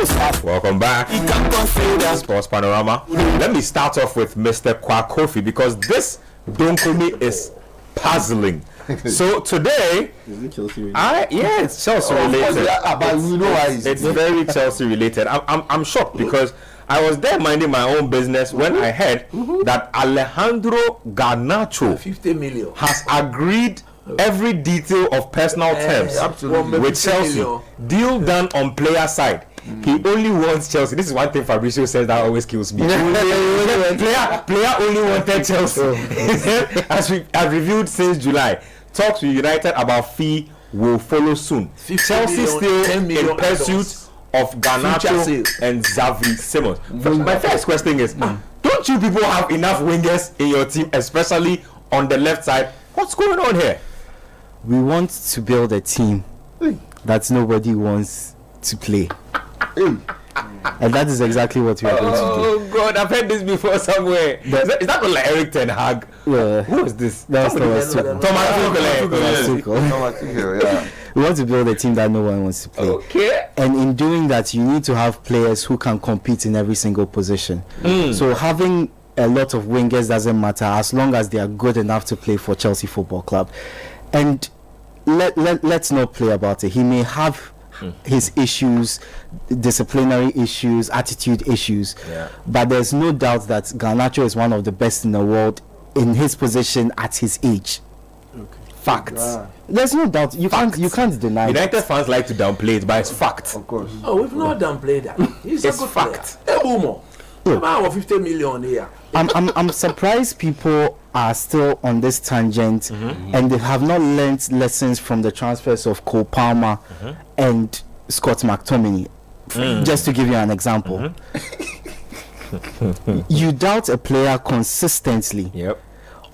Welcome back. Sports Panorama. Let me start off with Mr. Kwakofi because this Donkomi is puzzling. So today, is it Chelsea related? It's Chelsea related. But we know why it's very Chelsea related. I'm shocked because I was there minding my own business when I heard that Alejandro Garnacho 50 million has agreed every detail of personal terms with Chelsea. Deal done on player side. He only wants Chelsea. This is one thing Fabrizio says that always kills me. player only wanted Chelsea. As we have reviewed since July, talks with United about fee will follow soon. Chelsea still in pursuit of Garnacho and Xavi Simons. My first question is, don't you people have enough wingers in your team, especially on the left side? What's going on here? We want to build a team that nobody wants to play. And that is exactly what we are going to do. Oh God, I've heard this before somewhere. Is that not like Eric Ten Hag? Yeah. Who is this? That's Thomas Tuchel. Yeah. We want to build a team that no one wants to play. Okay. And in doing that, you need to have players who can compete in every single position. So having a lot of wingers doesn't matter as long as they are good enough to play for Chelsea Football Club. And let's not play about it. He may have his issues, disciplinary issues, attitude issues, but there's no doubt that Garnacho is one of the best in the world in his position at his age. Facts. There's no doubt. You can't deny. United fans like to downplay it, but it's fact. Of course. Oh, we've not downplayed that. He's It's a good fact. player. About 50 million here. I'm surprised people are still on this tangent and they have not learnt lessons from the transfers of Cole Palmer and Scott McTominay. Just to give you an example. You doubt a player consistently. Yep.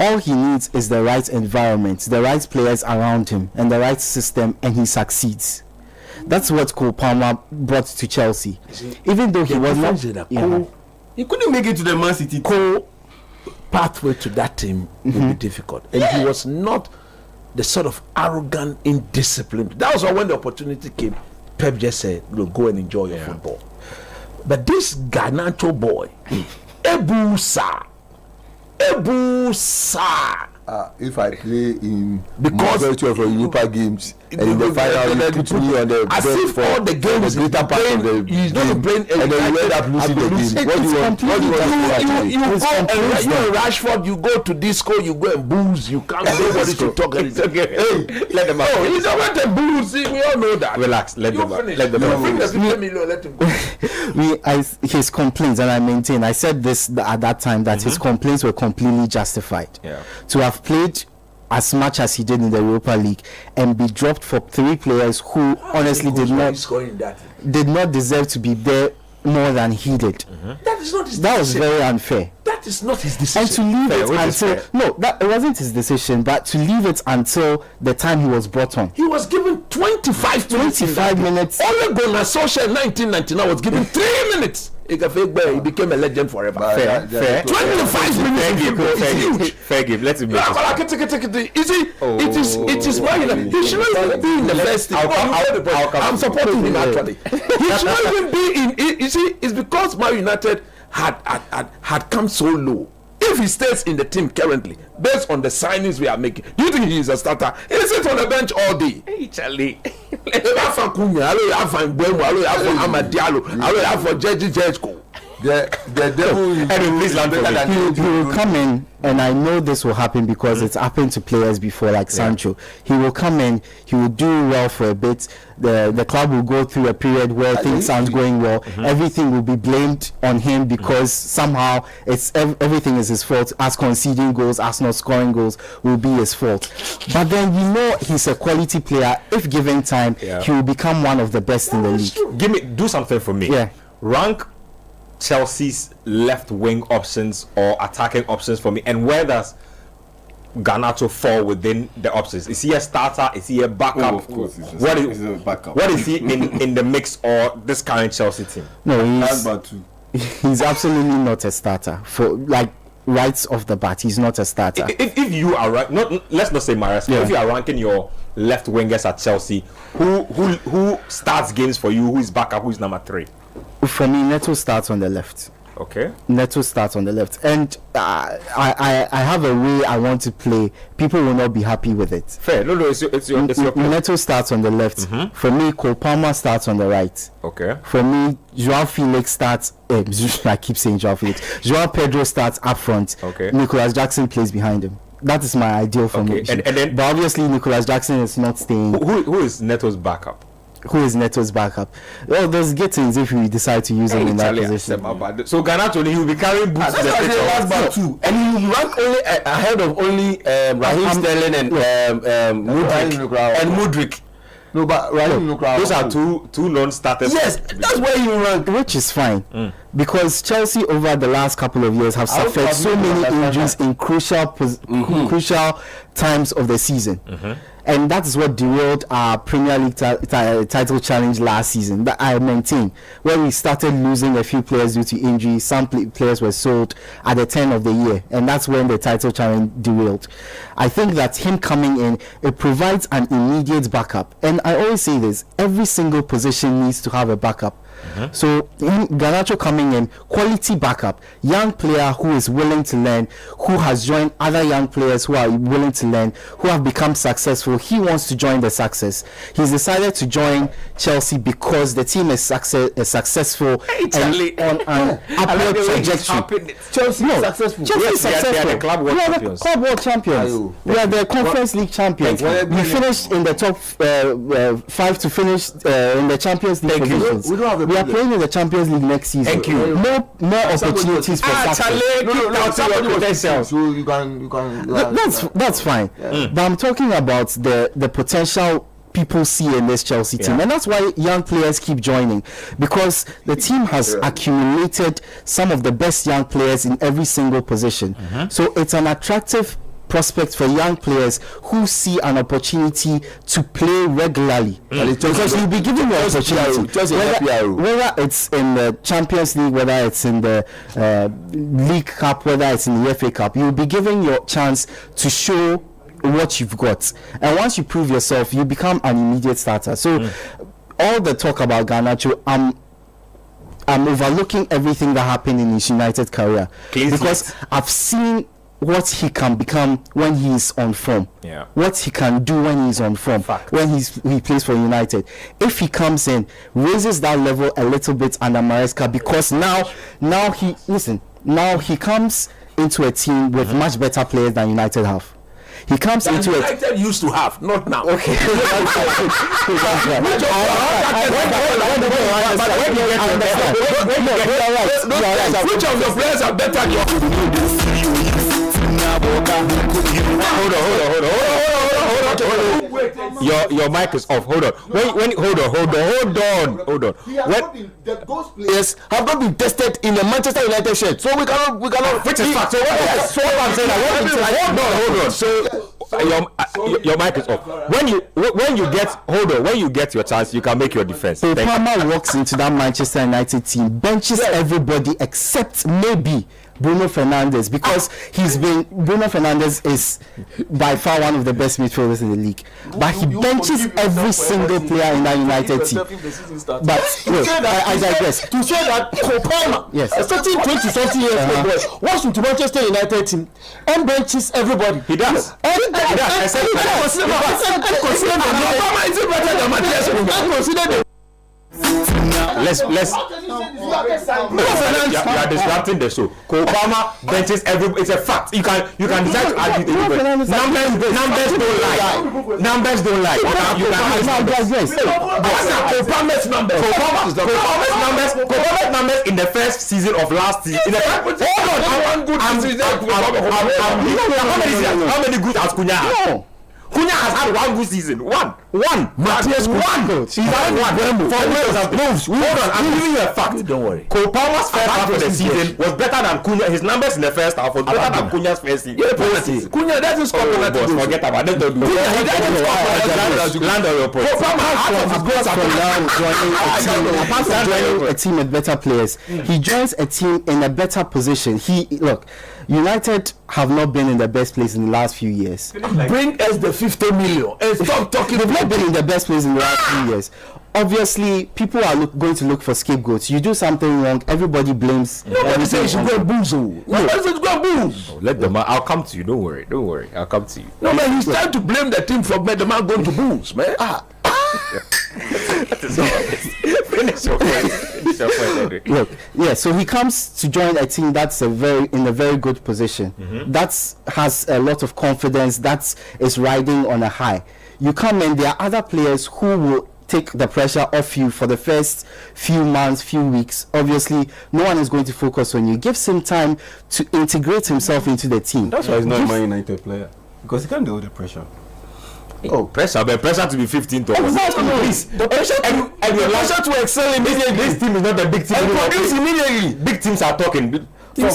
All he needs is the right environment, the right players around him, and the right system, and he succeeds. That's what Cole Palmer brought to Chelsea. Even though he was not, he couldn't make it to the Man City. Cole pathway to that team would be difficult, and he was not the sort of arrogant, indisciplined. That was why when the opportunity came, Pep just said, "Look, go and enjoy your football." But this Garnacho boy, Ebusa. If I play in because majority of Europa games and in the final you put me on the as bench if for all the games the greater part of the he's not game, playing and then you end up losing the game. What do you want? You go and you and Rashford, you go to disco, you go and booze, you can't nobody to talk. It's okay. Hey, let them out. Oh, he's about to booze. We all know that. Relax. Let them out. Let them out. Let him go. His complaints, and I maintain, I said this at that time, that his complaints were completely justified. To have played as much as he did in the Europa League and be dropped for 3 players who honestly did not deserve to be there more than he did. That is not his decision. That was very unfair. That is not his decision. And to leave it until it wasn't his decision, but to leave it until the time he was brought on. He was given 25 minutes. Ole Gunnar Solskjaer in 1999 was given 3 minutes. He became a legend forever. Fair. 25 minutes. Fair game. Let's be it is why he should not even be in the first team. I'm supporting him actually. He should not even be in. You see, it's because Man United had come so low. If he stays in the team currently, based on the signings we are making, do you think he is a starter? He sits on the bench all day. Hey, Charlie. The devil he will come in, and I know this will happen because it's happened to players before, like Sancho. He will come in, he will do well for a bit. The club will go through a period where things aren't going well. Everything will be blamed on him because somehow everything is his fault. As conceding goals, as not scoring goals will be his fault. But then we know he's a quality player. If given time, he will become one of the best in the league. Do something for me. Rank Chelsea's left wing options or attacking options for me, and where does Garnacho fall within the options? Is he a starter? Is he a backup? Of course, he's a backup. What is he in the mix or this current Chelsea team? No, he's absolutely not a starter. For like right off the bat, he's not a starter. If you are let's not say Maresca. If you are ranking your left wingers at Chelsea, who starts games for you? Who is backup? Who is number 3? For me, Neto starts on the left. Okay. Neto starts on the left, and I have a way I want to play. People will not be happy with it. Fair. No, it's your Neto starts on the left. For me, Cole Palmer starts on the right. Okay. For me, Joao Felix starts. I keep saying Joao Felix. Joao Pedro starts up front. Okay. Nicholas Jackson plays behind him. That is my ideal formation. And then, but obviously, Nicholas Jackson is not staying. Who is Neto's backup? Who is Neto's backup? Well, there's Gittins if we decide to use him in that position. So Garnacho, he will be carrying boots to the last bar too, and he rank only ahead of only Raheem Sterling and Mudryk. No, but those are two non-starters. Yes, that's where you rank, which is fine because Chelsea over the last couple of years have suffered so many injuries in crucial times of the season. And that is what derailed our Premier League title challenge last season, that I maintain, where we started losing a few players due to injury. Some players were sold at the turn of the year, and that's when the title challenge derailed. I think that him coming in, it provides an immediate backup. And I always say this, every single position needs to have a backup. So Garnacho coming in, quality backup, young player who is willing to learn, who has joined other young players who are willing to learn, who have become successful. He wants to join the success. He's decided to join Chelsea because the team is successful and on an upward trajectory. Chelsea is successful. Chelsea is successful. They are the club world champions. Club world champions. We are the Conference League champions. We finished in the top 5 to finish in the Champions League positions. We are playing in the Champions League next season. Thank you. More opportunities for success. So you can. That's fine. But I'm talking about the potential people see in this Chelsea team, and that's why young players keep joining, because the team has accumulated some of the best young players in every single position. So it's an attractive prospect for young players who see an opportunity to play regularly, because you'll be given the opportunity, whether it's in the Champions League, whether it's in the League Cup, whether it's in the FA Cup. You'll be given your chance to show what you've got, and once you prove yourself, you become an immediate starter. So all the talk about Garnacho, I'm overlooking everything that happened in his United career, because I've seen what he can become when he's on form. What he can do when he's on form. When he plays for United. If he comes in, raises that level a little bit under Maresca, because now he comes into a team with much better players than United have. He comes into it. United used to have, not now. Okay. Which of the players are better than Hold on. Your mic is off. Hold on. Hold on. Those players have not been tested in the Manchester United shirt, so we cannot. Which is fact. So what I'm saying, hold on. So your mic is off. When you get your chance, you can make your defense. So Palmer walks into that Manchester United team, benches everybody except maybe Bruno Fernandes, because Bruno Fernandes is by far one of the best midfielders in the league, but he benches every single player in that United team. But I digress. To say that Palmer, a certain 20-something years old, walks into Manchester United team and benches everybody. He does. Let's you are disrupting the show. Cole Palmer benches everybody. It's a fact. You can decide to argue with everybody. Numbers don't lie. You can argue. Cole Palmer's numbers in the first season of last season. How many good has Cunha had? Cunha has had one good season. One. Matthias Cunha. He's had one. Hold on, I'm giving you a fact. Don't worry. Cole Palmer's first half of the season was better than Cunha. His numbers in the first half was better than Cunha's first season. Cunha doesn't score penalties. Forget about it. Don't do it. Land on your point. Apart from joining a team with better players, he joins a team in a better position. United have not been in the best place in the last few years. Bring us the 50 million and stop talking. They've not been in the best place in the last few years. Obviously, people are going to look for scapegoats. You do something wrong, everybody blames. Nobody says you go booze. Nobody says you go booze. Let the man. I'll come to you. Don't worry. I'll come to you. No man, he's trying to blame the team for the man going to booze, man. Finish your point. Look, yeah. So he comes to join a team that's in a very good position. That has a lot of confidence. That is riding on a high. You come in, there are other players who will take the pressure off you for the first few months, few weeks. Obviously, no one is going to focus on you. Give him time to integrate himself into the team. That's why he's not a Man United player, because he can't deal with the pressure. Pressure to be 15th. Please, the pressure to excel immediately. This team is not a big team. And produce immediately. Big teams are talking. We've been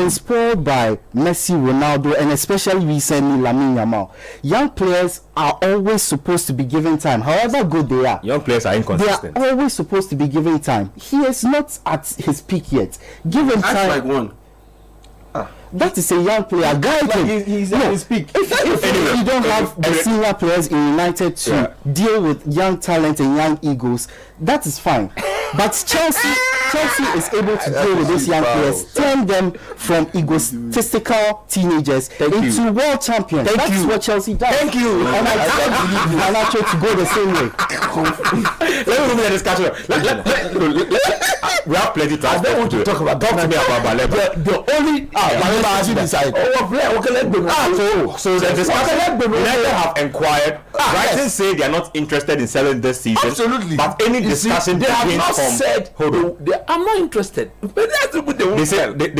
spoiled by Messi, Ronaldo, and especially recently Lamine Yamal. Young players are always supposed to be given time, however good they are. Young players are inconsistent. They are always supposed to be given time. He is not at his peak yet. Give him time. That's like one. That is a young player. Guide him. He's at his peak. If you don't have the senior players in United to deal with young talent and young egos, that is fine. But Chelsea is able to deal with these young players, turn them from egotistical teenagers into world champions. That's what Chelsea does. Thank you. And I expect Garnacho to go the same way. Let me move the discussion. We have plenty to I don't want to talk about. Talk to me about Baleba. The only Baleba has decided. So the discussion. United have inquired. Brighton say they are not interested in selling this season. Absolutely. But any discussion they have not said, I'm not interested. They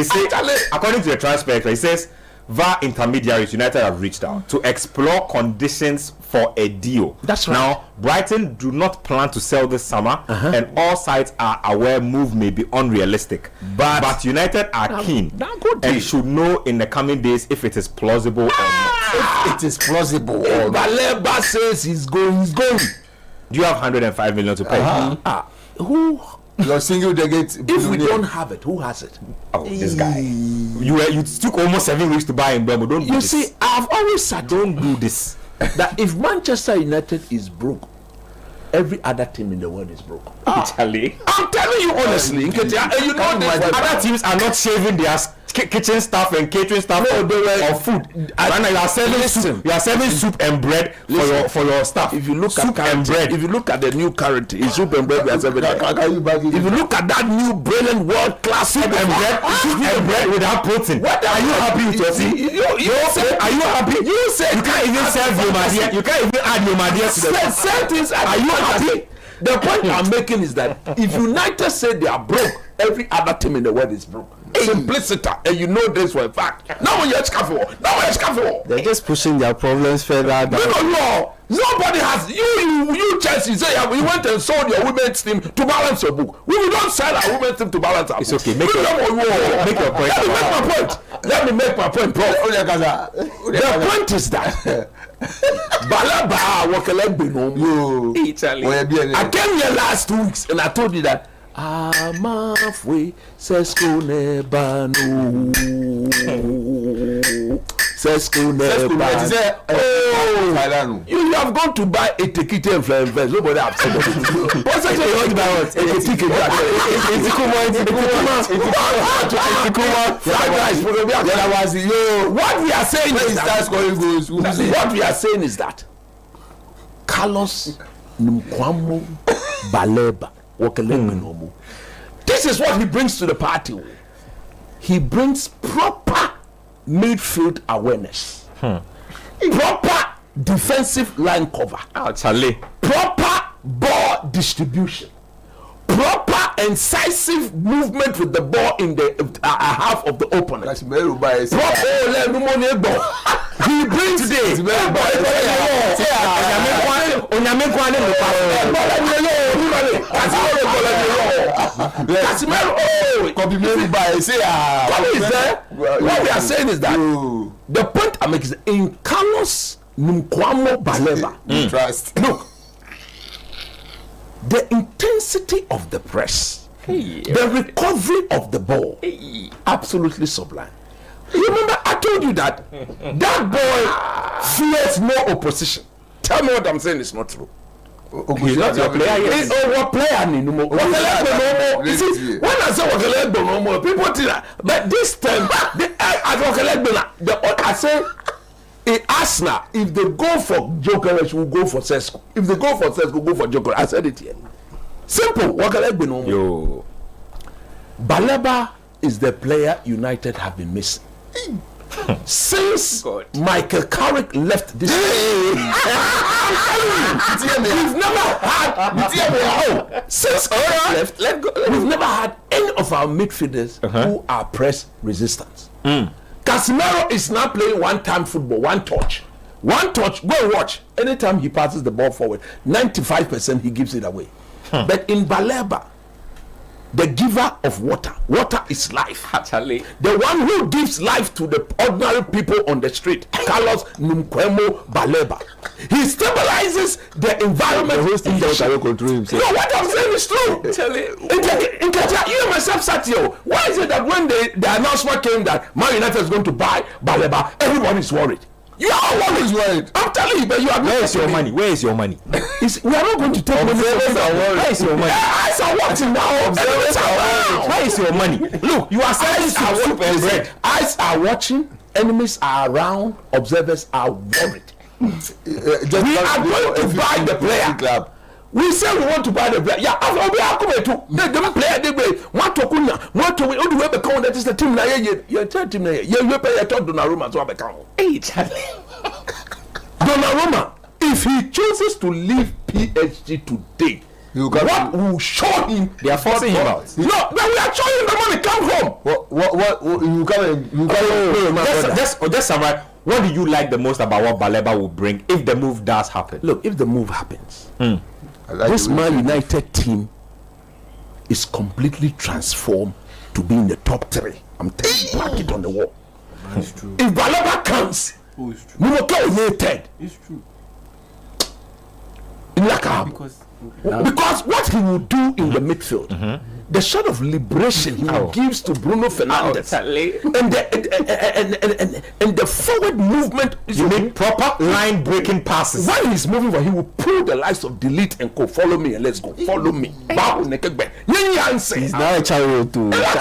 say according to the transfer, it says via intermediaries, United have reached out to explore conditions for a deal. That's right. Now, Brighton do not plan to sell this summer, and all sides are aware move may be unrealistic. But United are keen and should know in the coming days if it is plausible or not. If it is plausible, if Baleba says he's going. Do you have 105 million to pay? Who? Your single delegate. If we don't have it, who has it? Oh, this guy. You took almost 7 weeks to buy him, Bremo. Don't do this. You see, I've always said, don't do this. That if Manchester United is broke, every other team in the world is broke. Charlie. I'm telling you honestly, you know this. Other teams are not shaving their kitchen staff and catering staff or food. Right now you are serving soup. You are serving soup and bread for your staff. If you look soup at and bread, if you look at the new currency, it's soup and bread we are serving. If you look at that new brilliant world class soup and bread without protein, what are you happy with your team? You said, are you happy? You said you can't even serve your madia. You can't even add your madia to the same things. Are you happy? The point I'm making is that if United say they are broke, every other team in the world is broke. Simplicity, and you know this for a fact. Now you're careful. They're just pushing their problems further down. No. Nobody has. You Chelsea say you went and sold your women's team to balance your book. We don't sell our women's team to balance our book. It's okay. Make your point. Let me make my point, bro. The point is that Baleba Italy. I came here last 2 weeks and I told you that I'm halfway, Šeško never know. Šeško never know. You have gone to buy a ticket and fly invest. Nobody have said that. What's that you want to buy? What? A ticket. What we are saying is that Carlos Nkwamo Baleba. This is what he brings to the party. He brings proper midfield awareness, proper defensive line cover, proper ball distribution, proper incisive movement with the ball in the half of the opponent. He brings today. What we are saying is that the point I make is in Carlos Nkwamo Baleba. Trust. Look, the intensity of the press The recovery of the ball, absolutely sublime. You remember I told you that boy fears no opposition. Tell me what I'm saying is not true. He's not your player yet. He's our player no more. You see, when I say Wakelebe no more, people think that. But this time, I say in Arsenal, if they go for Jokeres, we'll go for Šeško. If they go for Šeško, go for Jokeres. I said it here. Simple. Wakelebe no more. Yo. Baleba is the player United have been missing. Since Michael Carrick left this we've never had since left, we've never had any of our midfielders who are press resistant. Casemiro is now playing one-time football, one touch, go and watch. Anytime he passes the ball forward, 95% he gives it away. But in Baleba, the giver of water is life. Actually, the one who gives life to the ordinary people on the street, Carlos Nunkwemo Baleba. He stabilizes the environment. The host cannot control himself. No, what I'm saying is true. You myself sat here. Why is it that when the announcement came that Man United is going to buy Baleba, everyone is worried? You are always worried. I'm telling you, but you are. Where is your money? Where is your money? We are not going to take money. Where is your money? Eyes are watching now. Where is your money? Look, you are selling soup and bread. Eyes are watching. Enemies are around. Observers are worried. We are going to buy the player. Club. We say we want to buy the player. Yeah, I'll be accurate too. The player they way. Want to kunya. Want to we only become that is the team na ye. You tell team na ye. You pay your talk Donnarumma to become. Hey, Charlie. Donnarumma, if he chooses to leave PSG today, what will show him? They are forcing him out. No, but we are showing him the money. Come home. What you come? Just summarize. What do you like the most about what Baleba will bring if the move does happen? Look, if the move happens, this Man United team is completely transformed to be in the top 3. I'm telling you, pack it on the wall. It's true. If Baleba comes, we will go United. It's true. Because what he will do in the midfield, the sort of liberation he gives to Bruno Fernandes, and the forward movement, you mean proper line breaking passes. When he's moving, he will pull the likes of Delete and go. Follow me and let's go. Follow me. He's now a chariot too. He's now a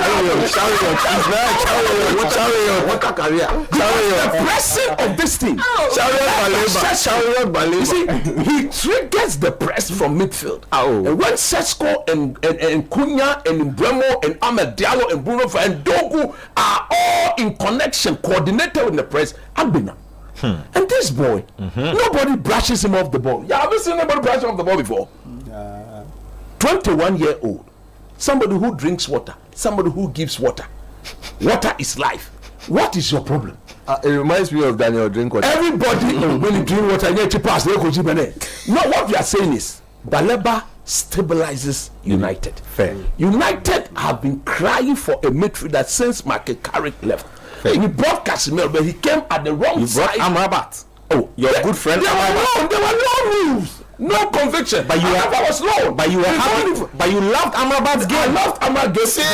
chariot. What a career. The pressing of this team. Chariot Baleba. You see, he triggers the press from midfield. And when Šeško and Cunha and Bremo and Ahmed Diallo and Bruno and Dogu are all in connection, coordinated with the press, Abina. And this boy, nobody brushes him off the ball. Yeah, have you seen anybody brush off the ball before? 21-year-old, somebody who drinks water, somebody who gives water. Water is life. What is your problem? It reminds me of Daniel Drinkwater. Everybody when you drink water, you to pass. No, what we are saying is Baleba stabilizes United. Fair. United have been crying for a midfielder since Michael Carrick left. We brought Casemiro, but he came at the wrong side. Amrabat. Oh, your good friend. There were no moves, no conviction. But you was low. But you were happy. But you loved Amrabat's game. I loved Amrabat's game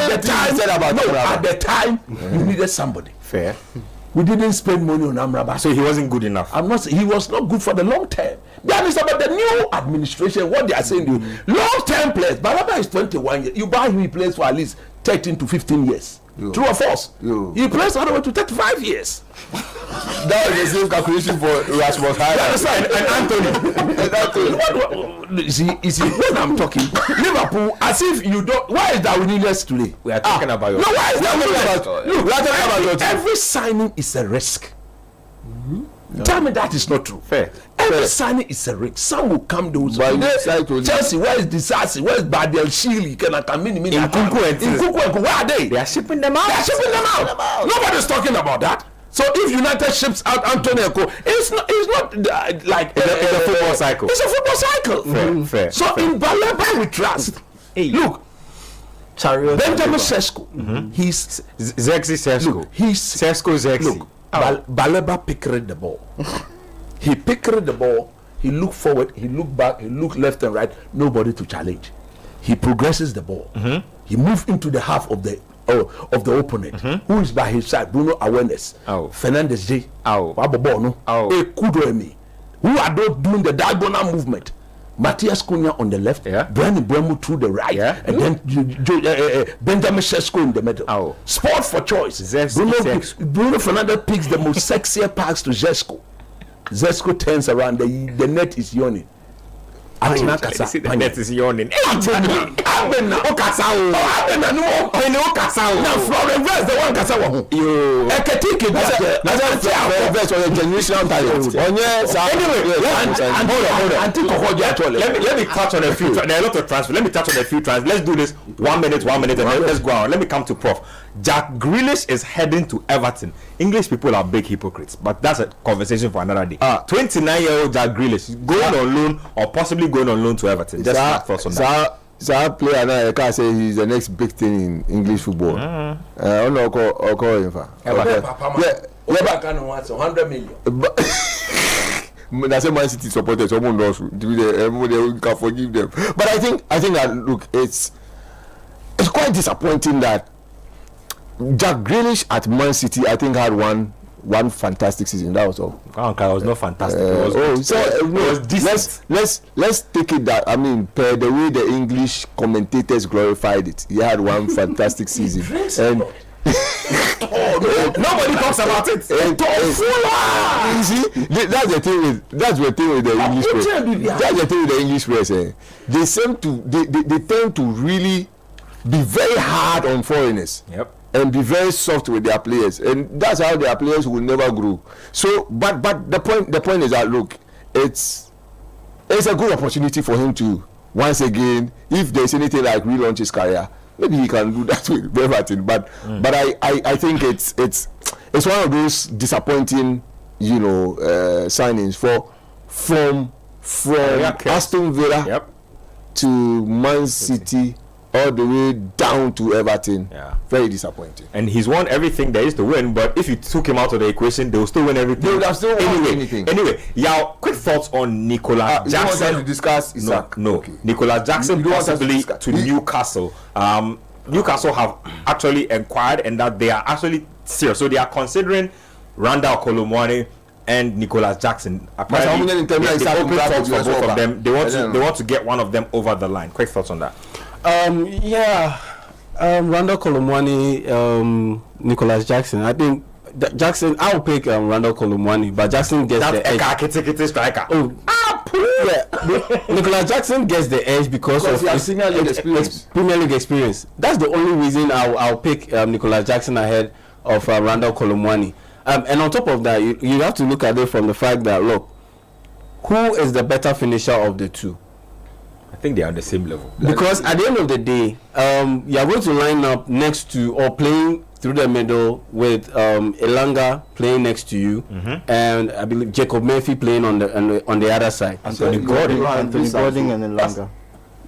because at the time you needed somebody. Fair. We didn't spend money on Amrabat. So he wasn't good enough. He was not good for the long term. That is about the new administration. What they are saying to you, long-term players. Baleba is 21 years. You buy him, he plays for at least 13 to 15 years. True or false? He plays all the way to 35 years. That was the same calculation for Rasmus Anthony. You see, when I'm talking, Liverpool, as if you don't. Why is Darwin Nunes today? We are talking about your. No, why is Darwin Nunes? Look, we are talking about every signing is a risk. Tell me that is not true. Fair. Every signing is a risk. Some will come those. Chelsea, where is Disasi? Where is Badel Shili? In Kuku, where are they? They are shipping them out. Nobody's talking about that. So if United ships out Antonio, it's not like it's a football cycle. It's a football cycle. Fair. So in Baleba we trust. Look, Benjamin Šeško. He's Zexi Šeško. He's Šeško Zexi. Look, Baleba picked the ball. He picked the ball. He looked forward. He looked back. He looked left and right. Nobody to challenge. he progresses the ball. He moves into the half of the opponent, who is by his side. Bruno Awareness, Fernandez J, Wabobono, Kudoemi, who are those doing the diagonal movement. Matthias Cunha on the left, Brandon Bremu through the right, and then Benjamin Šeško in the middle. Sport for choice. Bruno Fernandes picks the most sexier pass to Šeško. Šeško turns around, the net is yawning. The net is yawning. Now from reverse, the one Kasawa. You Ekatiki, that's a generational talent. Let me touch on a few. There are a lot of transfers. Let me touch on a few transfers. Let's do this 1 minute, and then let's go on. Let me come to Prof. Jack Grealish is heading to Everton. English people are big hypocrites, but that's a conversation for another day. 29-year-old Jack Grealish going on loan or possibly going on loan to Everton. Just my thoughts on that. That player now, I can't say he's the next big thing in English football. I don't know how 100 million. That's a Man City supporter. Someone knows they can forgive them. But I think that look, it's quite disappointing that Jack Grealish at Man City, I think, had one fantastic season. That was all. It was not fantastic. It was decent. Let's take it that, I mean, per the way the English commentators glorified it, he had one fantastic season. And nobody talks about it. You see, that's the thing with the English press. That's the thing with the English press. They tend to really be very hard on foreigners. Yep. And be very soft with their players, and that's how their players will never grow. So, but the point is that look, it's a good opportunity for him to once again, if there's anything like relaunch his career, maybe he can do that with Everton. But I think it's one of those disappointing, signings from Aston Villa to Man City. All the way down to Everton. Very disappointing. And he's won everything there is to win, but if you took him out of the equation, they will still win everything. They would have still won anything. Anyway, quick thoughts on Nicolas Jackson. You want to discuss Isaac? No. Okay. Nicolas Jackson possibly to Newcastle. Newcastle have actually inquired, and that they are actually serious. So they are considering Randall Kolomwani and Nicolas Jackson. Apparently, they open talks for both of them. They want to get one of them over the line. Quick thoughts on that. Randall Kolomwani, Nicolas Jackson. I think Jackson. I'll pick Randall Kolomwani, but Jackson gets the edge. Striker. Nicolas Jackson gets the edge because of his Premier League experience. That's the only reason I'll pick Nicolas Jackson ahead of Randall Kolomwani. And on top of that, you have to look at it from the fact that look, who is the better finisher of the two? I think they are on the same level. Because at the end of the day, you are going to line up next to or playing through the middle with Elanga playing next to you, and I believe Jacob Murphy playing on the other side. Anthony Gordon and Elanga.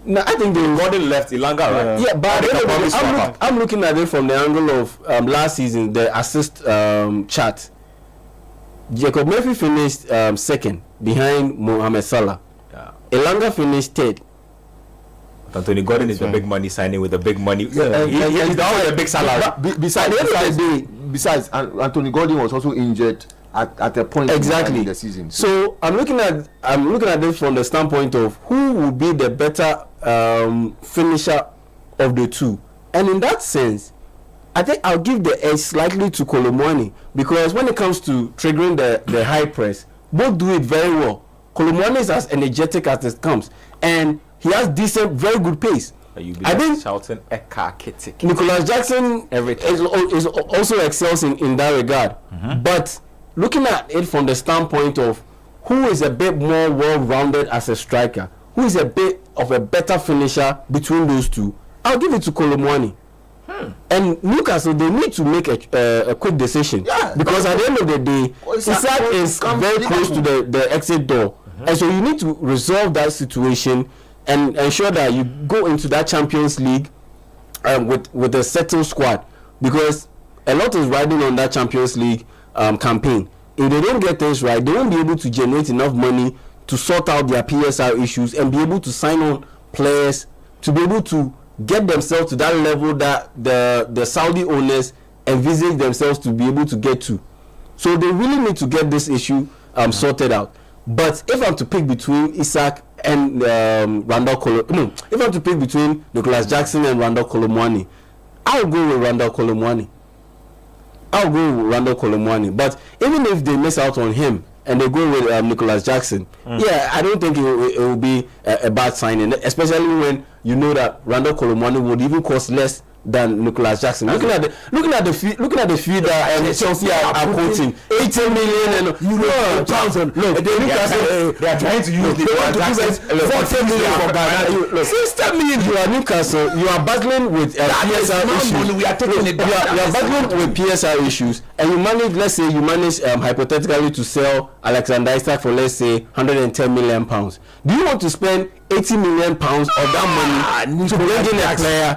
No, I think Gordon left Elanga, right? Yeah, but I'm looking at it from the angle of last season, the assist chart. Jacob Murphy finished second behind Mohamed Salah. Elanga finished third. Anthony Gordon is the big money signing with the big money. He's the big salary. Besides, Anthony Gordon was also injured at a point in the season. So I'm looking at this from the standpoint of who will be the better finisher of the two, and in that sense, I think I'll give the edge slightly to Kolomwani, because when it comes to triggering the high press, both do it very well. Kolomwani is as energetic as it comes, and he has decent, very good pace. I think shouting Nicolas Jackson is also excels in that regard. But looking at it from the standpoint of who is a bit more well-rounded as a striker, who is a bit of a better finisher between those two, I'll give it to Kolomwani. And Newcastle, they need to make a quick decision, because at the end of the day, Isaac is very close to the exit door, and so you need to resolve that situation and ensure that you go into that Champions League with a settled squad, because a lot is riding on that Champions League campaign. If they don't get things right, they won't be able to generate enough money to sort out their PSR issues and be able to sign on players to be able to get themselves to that level that the Saudi owners envisage themselves to be able to get to. So they really need to get this issue sorted out. But if I'm to pick between Isak and Randall if I'm to pick between Nicholas Jackson and Randall Colomwani, I'll go with Randall Colomwani. But even if they miss out on him and they go with Nicholas Jackson, I don't think it will be a bad signing, especially when you know that Randall Colomwani would even cost less than Nicholas Jackson. Looking at the fee that Chelsea are quoting 80 million and €1,000. Look, they are trying to use Nicholas Jackson 40 million for Ghana. 60 million. You are Newcastle. You are battling with PSR issues. We are taking it. You are battling with PSR issues, and you manage. Let's say you manage hypothetically to sell Alexander Isak for, let's say, £110 million. Do you want to spend £80 million of that money to bring in a player